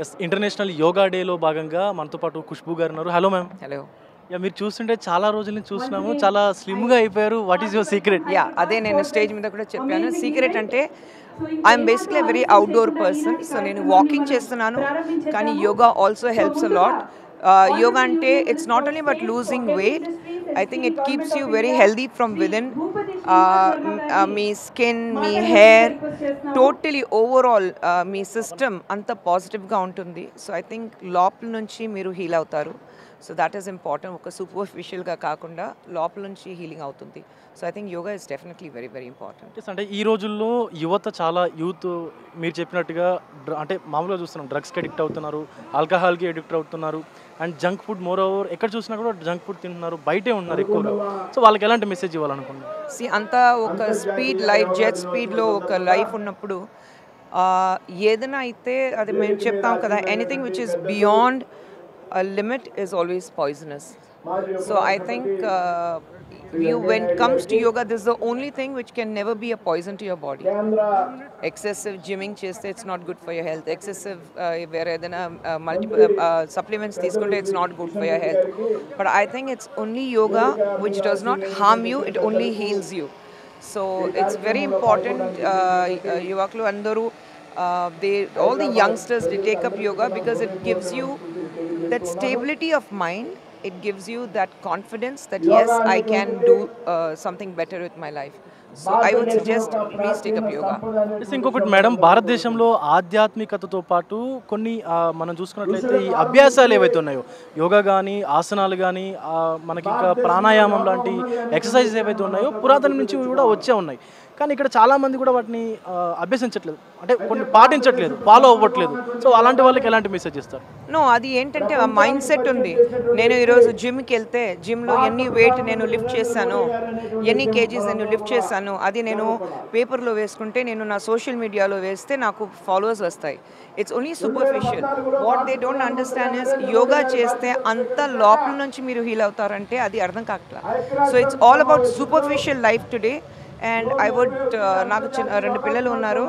Yes international yoga డేలో భాగంగా మనతో పాటు ఖుష్బూ గారు ఉన్నారు. Hello ma'am. హలో. యా మీరు చూస్తుంటే చాలా రోజుల నుంచి చూస్తున్నాము, చాలా స్లిమ్గా అయిపోయారు. What is your secret? Yeah అదే నేను స్టేజ్ మీద కూడా చెప్పాను. సీక్రెట్ అంటే I'm basically very outdoor person. So నేను వాకింగ్ చేస్తున్నాను, కానీ yoga also helps a lot. Yoga అంటే it's not only but losing weight. I think it keeps you very healthy from within. మీ స్కిన్, మీ హెయిర్, టోటలీ ఓవరాల్ మీ system అంత పాజిటివ్గా ఉంటుంది. సో ఐ థింక్ లోపల నుంచి మీరు హీల్ అవుతారు. So that is important. ఒక సూపర్ఫిషియల్గా కాకుండా లోపల నుంచి హీలింగ్ అవుతుంది. So I think yoga is definitely very very important. అంటే ఈ రోజుల్లో యువత చాలా మీరు చెప్పినట్టుగా అంటే మామూలుగా చూస్తున్నాం, డ్రగ్స్కి అడిక్ట్ అవుతున్నారు, ఆల్కహాల్కి అడిక్ట్ అవుతున్నారు, and junk food more over ఎక్కడ చూసినా కూడా జంక్ ఫుడ్ తింటున్నారు, బయటే ఉన్నారు ఎక్కువగా. సో వాళ్ళకి ఎలాంటి మెసేజ్ ఇవ్వాలనుకుంటున్నారు? అంతా ఒక స్పీడ్ లైఫ్, జెట్ స్పీడ్లో ఒక లైఫ్ ఉన్నప్పుడు ఏదైనా అయితే అది మేము చెప్తాం కదా, anything which is beyond a limit is always poisonous. So I think when it comes to yoga, this is the only thing which can never be a poison to your body. Excessive gymming cheste, it's not good for your health. Excessive multiple supplements తీసుకుంటే it's not good for your health. But I think it's only yoga which does not harm you, it only heals you. So it's very important. Yuvaklu andaru all the youngsters, they take up yoga because it gives you that stability of mind. It gives you that confidence that yes, I can do something better with my life. So I would suggest please take up yoga. ఇంకొకటి madam, భారతదేశంలో ఆధ్యాత్మికతతో పాటు కొన్ని మనం చూసుకున్నట్లయితే ఈ అభ్యాసాలు ఏవైతే ఉన్నాయో, యోగా కానీ, ఆసనాలు కానీ, మనకి ఇంకా ప్రాణాయామం లాంటి ఎక్సర్సైజెస్ ఏవైతే ఉన్నాయో పురాతన నుంచి కూడా వచ్చే ఉన్నాయి. కానీ ఇక్కడ చాలామంది కూడా వాటిని అభ్యసించట్లేదు, అంటే కొన్ని పాటించట్లేదు, ఫాలో అవ్వట్లేదు. సో అలాంటి వాళ్ళకి ఎలాంటి మెసేజ్ ఇస్తారు? నో, అది ఏంటంటే ఆ మైండ్ సెట్ ఉంది. నేను ఈరోజు జిమ్కి వెళ్తే జిమ్లో ఎన్ని వెయిట్ నేను లిఫ్ట్ చేశాను, ఎన్ని కేజీస్ నేను లిఫ్ట్ చేశాను, అది నేను పేపర్లో వేసుకుంటే, నేను నా సోషల్ మీడియాలో వేస్తే నాకు ఫాలోవర్స్ వస్తాయి. It's only superficial. What they don't understand is yoga చేస్తే అంత లోపల నుంచి మీరు హీల్ అవుతారంటే అది అర్థం కావట్లా. So it's all about superficial life today. And I would నాకు రెండు పిల్లలు ఉన్నారు.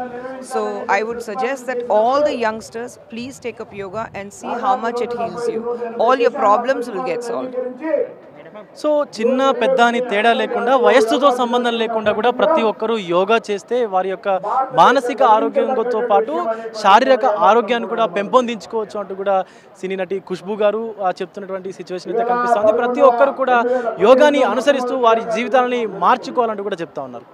So I would suggest that all the youngsters please take up yoga and see how much it heals you. All your problems will get solved. So చిన్న పెద్ద అని తేడా లేకుండా, వయస్సుతో సంబంధం లేకుండా కూడా ప్రతి ఒక్కరూ యోగా చేస్తే వారి యొక్క మానసిక ఆరోగ్యంతో పాటు శారీరక ఆరోగ్యాన్ని కూడా పెంపొందించుకోవచ్చు అంటూ కూడా సినీ నటి ఖుష్బూ గారు చెప్తున్నటువంటి సిచ్యువేషన్ అయితే కనిపిస్తుంది. ప్రతి ఒక్కరు కూడా యోగాని అనుసరిస్తూ వారి జీవితాలని మార్చుకోవాలంటూ కూడా చెప్తా ఉన్నారు.